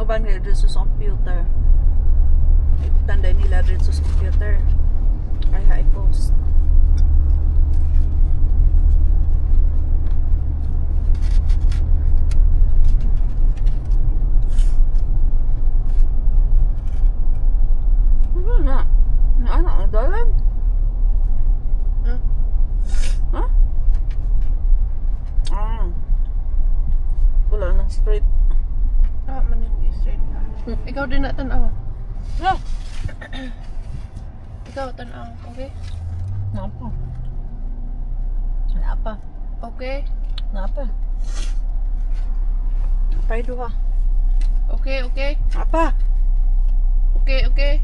Ikuban nga dito sa computer. Tanda nila dito sa computer. Kaya i-post. Ano na? Naanak ang dalan? Huh? Ha? Wala ng street. Manin straight na. Ikaw din na tanaw. No. Ikaw tanaw, okay? Napa? Napa? Okay? Napa? Napay duha. Okay, okay? Napa? Okay, okay?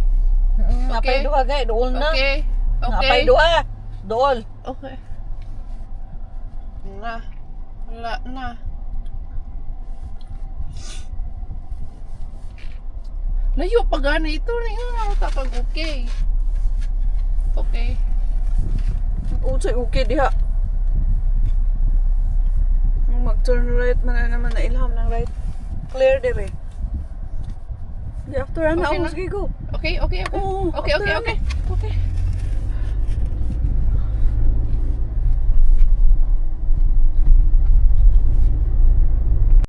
Napay duha gay, dool na. Okay? Napay Okay? duha. Dool. Okay. Na. Wala na. Layo pa gani ito na yun. Kapag okay. Okay. Unsay okay diha. Mag-turn right man na naman na ilham ng right. Clear dire. Di after ana Okay ako na. sige go. Okay, okay, okay. Oo, Okay, okay, after okay. Okay.